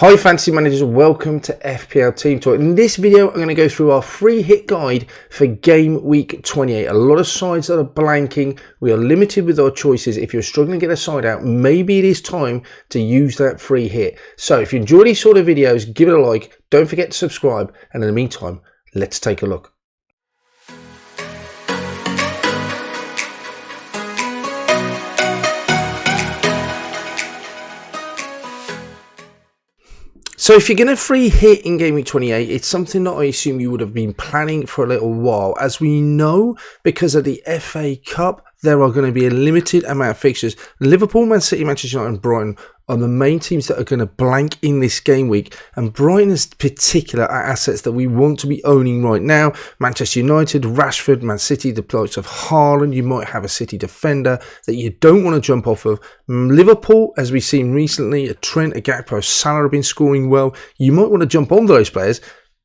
Hi fantasy managers, welcome to FPL Team Talk. In this video I'm going to go through our free hit guide for game week 28. A lot of sides that are blanking. We are limited with our choices. If you're struggling to get a side out, maybe it is time to use that free hit. So if you enjoy these sort of videos, give it a like, don't forget to subscribe, and in the meantime, let's take a look. So if you're going to free hit in game week 28, it's something that I assume you would have been planning for a little while. As we know, because of the FA Cup, there are going to be a limited amount of fixtures. Liverpool, Man City, Manchester United and Brighton are the main teams that are going to blank in this game week. And Brighton in particular are assets that we want to be owning right now. Manchester United, Rashford, Man City, the likes of Haaland. You might have a City defender that you don't want to jump off of. Liverpool, as we've seen recently, a Trent, a Gakpo, Salah have been scoring well. You might want to jump on those players,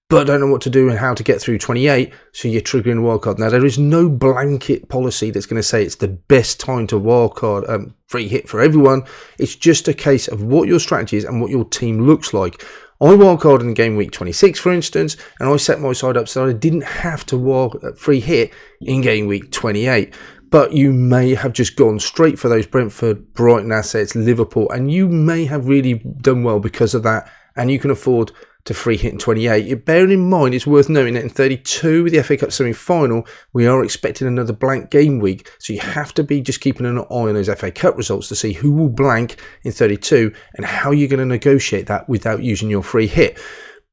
but don't know what to do and how to get through 28, so you're triggering wildcard. Now, there is no blanket policy that's going to say it's the best time to wildcard free hit for everyone. It's just a case of what your strategy is and what your team looks like. I wildcarded in game week 26, for instance, and I set my side up so that I didn't have to free hit in game week 28. But you may have just gone straight for those Brentford, Brighton assets, Liverpool, and you may have really done well because of that, and you can afford to free hit in 28. Bearing in mind, it's worth noting that in 32 with the FA Cup semi-final, we are expecting another blank game week. So you have to be just keeping an eye on those FA Cup results to see who will blank in 32 and how you're going to negotiate that without using your free hit.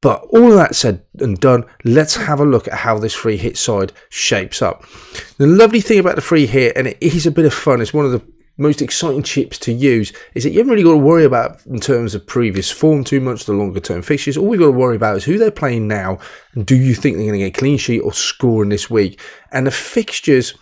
But all of that said and done, let's have a look at how this free hit side shapes up. The lovely thing about the free hit, and it is a bit of fun, it's one of the most exciting chips to use, is that you haven't really got to worry about in terms of previous form too much, the longer term fixtures. All we've got to worry about is who they're playing now, and do you think they're going to get a clean sheet or scoring this week. And the fixtures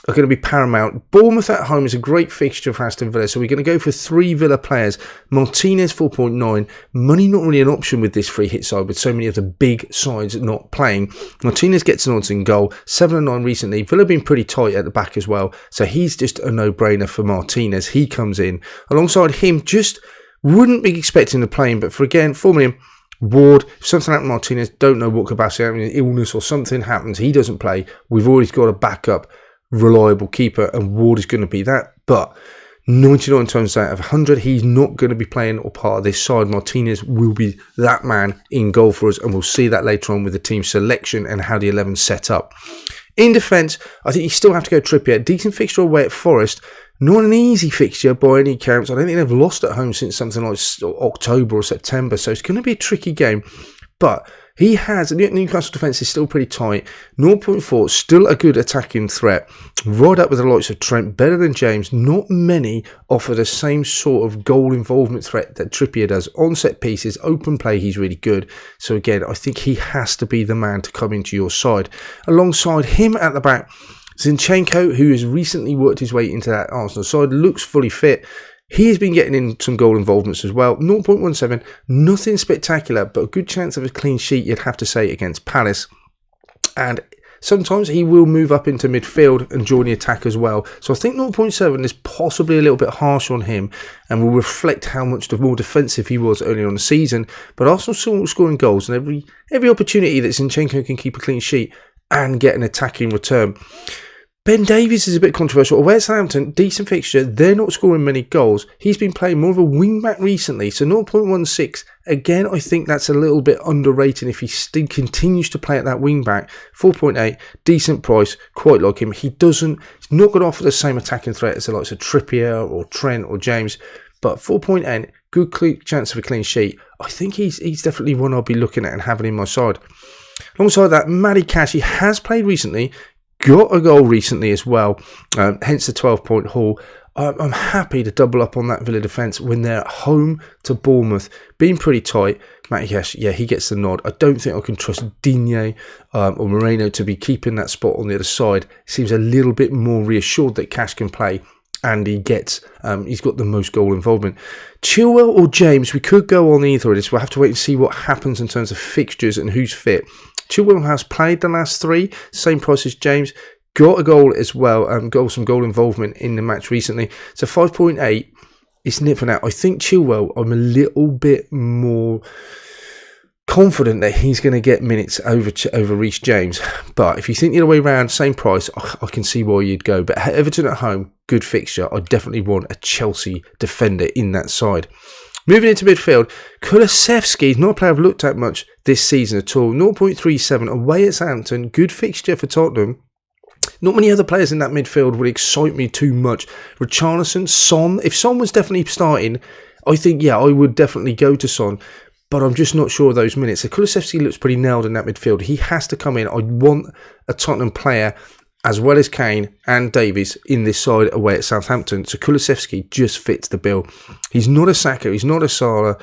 are going to be paramount. Bournemouth at home is a great fixture for Aston Villa, so we're going to go for 3 Villa players. Martinez 4.9, money not really an option with this free hit side with so many of the big sides not playing. Martinez gets an odds in goal, 7 and 9 recently. Villa been pretty tight at the back as well, so he's just a no-brainer for Martinez. He comes in. Alongside him, just wouldn't be expecting to play him, but for him, Ward, if something happened to Martinez, don't know what capacity, illness or something happens, he doesn't play, we've always got a backup reliable keeper, and Ward is going to be that. But 99 times out of 100, he's not going to be playing or part of this side. Martinez will be that man in goal for us, and we'll see that later on with the team selection and how the 11's set up. In defence, I think you still have to go Trippier. Decent fixture away at Forest. Not an easy fixture by any counts. I don't think they've lost at home since something like October or September, so it's going to be a tricky game. But he has, Newcastle defence is still pretty tight. 0.4, still a good attacking threat. Right up with the likes of Trent, better than James. Not many offer the same sort of goal involvement threat that Trippier does. On set pieces, open play, he's really good. So again, I think he has to be the man to come into your side. Alongside him at the back, Zinchenko, who has recently worked his way into that Arsenal side, looks fully fit. He has been getting in some goal involvements as well. 0.17, nothing spectacular, but a good chance of a clean sheet, you'd have to say, against Palace. And sometimes he will move up into midfield and join the attack as well. So I think 0.7 is possibly a little bit harsh on him and will reflect how much more defensive he was earlier on the season. But Arsenal still scoring goals, and every opportunity that Zinchenko can keep a clean sheet and get an attacking return. Ben Davies is a bit controversial. Away at Southampton, decent fixture. They're not scoring many goals. He's been playing more of a wing-back recently, so 0.16. Again, I think that's a little bit underrated if he still continues to play at that wing-back. 4.8, decent price, quite like him. He's not going to offer the same attacking threat as the likes of Trippier or Trent or James, but 4.8, good chance of a clean sheet. I think he's definitely one I'll be looking at and having in my side. Alongside that, Matty Cash, he has played recently, got a goal recently as well, hence the 12-point haul. I'm happy to double up on that Villa defence when they're at home to Bournemouth, being pretty tight. Matty Cash, yeah, he gets the nod. I don't think I can trust Digne or Moreno to be keeping that spot on the other side. Seems a little bit more reassured that Cash can play, and he's got the most goal involvement. Chilwell or James, we could go on either of this. We'll have to wait and see what happens in terms of fixtures and who's fit. Chilwell has played the last 3, same price as James, got a goal as well, got some goal involvement in the match recently. So 5.8, it's nip for now. I think Chilwell, I'm a little bit more confident that he's going to get minutes over Reece James. But if you think the other way around, same price, I can see why you'd go. But Everton at home, good fixture. I definitely want a Chelsea defender in that side. Moving into midfield, Kulusevski's not a player I've looked at much this season at all. 0.37 away at Southampton, good fixture for Tottenham. Not many other players in that midfield would excite me too much. Richarlison, Son. If Son was definitely starting, I think, yeah, I would definitely go to Son. But I'm just not sure of those minutes. So Kulusevski looks pretty nailed in that midfield. He has to come in. I want a Tottenham player, as well as Kane and Davies, in this side away at Southampton. So Kulusevski just fits the bill. He's not a Saka, he's not a Salah,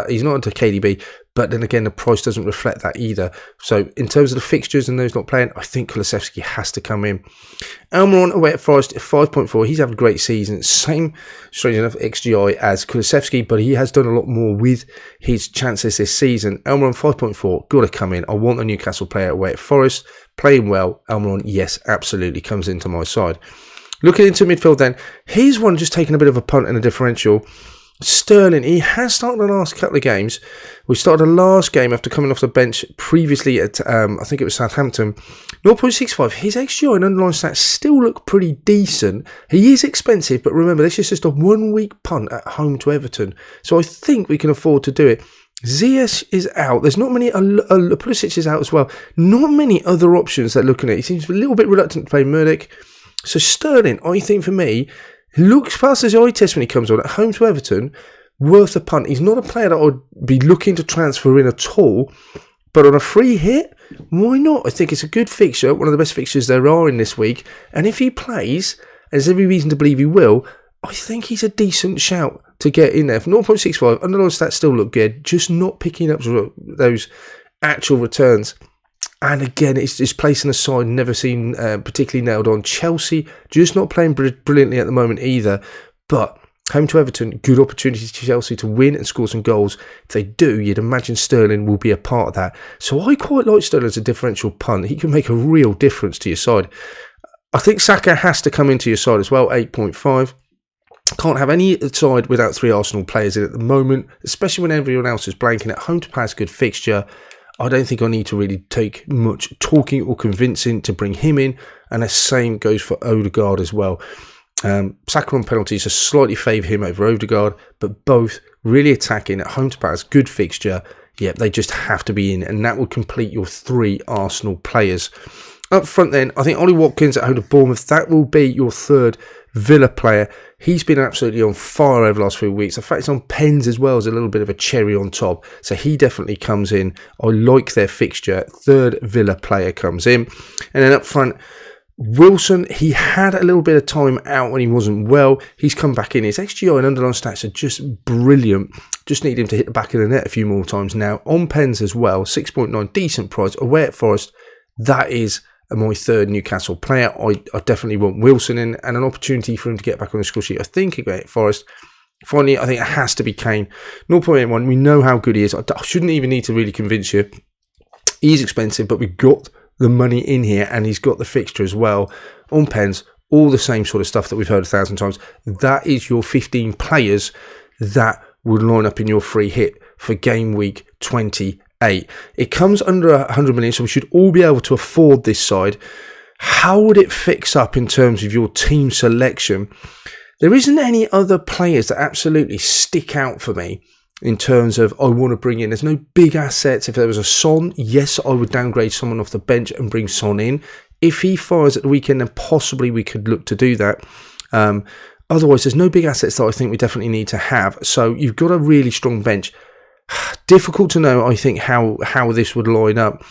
he's not a KDB, but then again, the price doesn't reflect that either. So in terms of the fixtures and those not playing, I think Kulusevski has to come in. Almiron away at Forest at 5.4. He's having a great season. Same, strange enough, XGI as Kulusevski, but he has done a lot more with his chances this season. Almiron 5.4, got to come in. I want a Newcastle player away at Forest. Playing well, Almiron, yes, absolutely comes into my side. Looking into midfield then, here's one just taking a bit of a punt and a differential. Sterling, he has started the last couple of games. We started the last game after coming off the bench previously at, I think it was Southampton. 0.65, his XGI and underlying stats still look pretty decent. He is expensive, but remember, this is just a 1 week punt at home to Everton. So I think we can afford to do it. Ziyech is out. There's not many, Pulisic is out as well. Not many other options they're looking at. He seems a little bit reluctant to play Murdoch. So Sterling, I think for me, looks past his eye test when he comes on at home to Everton, worth a punt. He's not a player that I would be looking to transfer in at all, but on a free hit, why not? I think it's a good fixture, one of the best fixtures there are in this week, and if he plays, and there's every reason to believe he will, I think he's a decent shout to get in there. For 0.65, underlying stats still look good, just not picking up those actual returns. And again, it's just placing a side never seen particularly nailed on. Chelsea, just not playing brilliantly at the moment either. But home to Everton, good opportunity to Chelsea to win and score some goals. If they do, you'd imagine Sterling will be a part of that. So I quite like Sterling as a differential punt. He can make a real difference to your side. I think Saka has to come into your side as well, 8.5. Can't have any side without 3 Arsenal players in at the moment, especially when everyone else is blanking. At home to Palace, good fixture. I don't think I need to really take much talking or convincing to bring him in, and the same goes for Odegaard as well. Saka on penalties are slightly favour him over Odegaard, but both really attacking at home to Palace, good fixture. Yep, they just have to be in, and that will complete your 3 Arsenal players. Up front then, I think Ollie Watkins at home to Bournemouth, that will be your 3rd Villa player. He's been absolutely on fire over the last few weeks. In fact, it's on pens as well as a little bit of a cherry on top. So he definitely comes in. I like their fixture. 3rd Villa player comes in. And then up front, Wilson, he had a little bit of time out when he wasn't well. He's come back in. His XGI and underlying stats are just brilliant. Just need him to hit the back of the net a few more times now. On pens as well, 6.9, decent price. Away at Forest, that is my 3rd Newcastle player. I definitely want Wilson in, and an opportunity for him to get back on the score sheet. I think at Forest. Finally, I think it has to be Kane. 0.81, we know how good he is. I shouldn't even need to really convince you. He's expensive, but we've got the money in here, and he's got the fixture as well. On pens, all the same sort of stuff that we've heard 1,000 times. That is your 15 players that would line up in your free hit for game week 28. It comes under 100 million, so we should all be able to afford this side. How would it fix up in terms of your team selection? There isn't any other players that absolutely stick out for me in terms of I want to bring in. There's no big assets. If there was a Son, yes, I would downgrade someone off the bench and bring Son in. If he fires at the weekend, then possibly we could look to do that. Otherwise, there's no big assets that I think we definitely need to have. So you've got a really strong bench. Difficult to know, I think, how this would line up.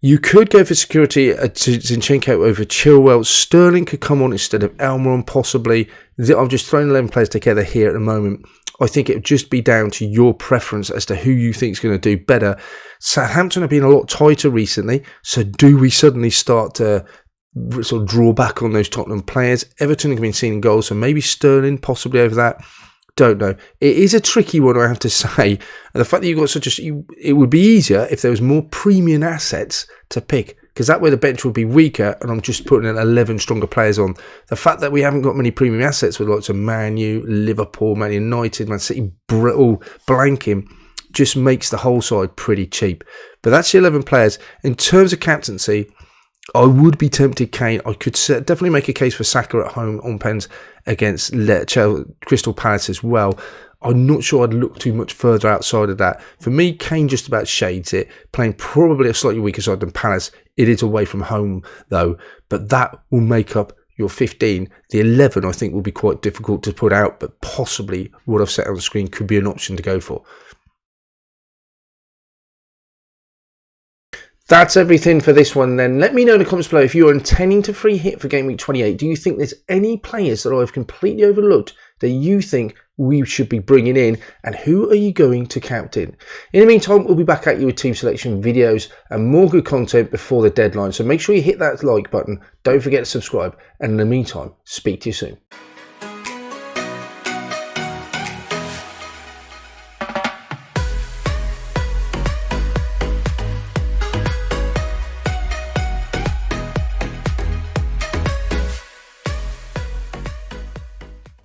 You could go for security at Zinchenko over Chilwell. Sterling could come on instead of Almiron, possibly. I'm just throwing 11 players together here at the moment. I think it would just be down to your preference as to who you think is going to do better. Southampton have been a lot tighter recently, so do we suddenly start to sort of draw back on those Tottenham players? Everton have been seen in goals, so maybe Sterling possibly over that. Don't know. It is a tricky one, I have to say. And the fact that you've got it would be easier if there was more premium assets to pick, because that way the bench will be weaker and I'm just putting in 11 stronger players on. The fact that we haven't got many premium assets with lots of Man U, Liverpool, Man United, Man City all blanking just makes the whole side pretty cheap. But that's the 11 players. In terms of captaincy, I would be tempted Kane. I could definitely make a case for Saka at home on pens against Crystal Palace as well. I'm not sure I'd look too much further outside of that. For me, Kane just about shades it, playing probably a slightly weaker side than Palace. It is away from home, though, but that will make up your 15. The 11, I think, will be quite difficult to put out, but possibly what I've set on the screen could be an option to go for. That's everything for this one then. Let me know in the comments below if you're intending to free hit for Game Week 28. Do you think there's any players that I've completely overlooked that you think we should be bringing in, and who are you going to captain? In the meantime, we'll be back at you with team selection videos and more good content before the deadline. So make sure you hit that like button. Don't forget to subscribe. And in the meantime, speak to you soon.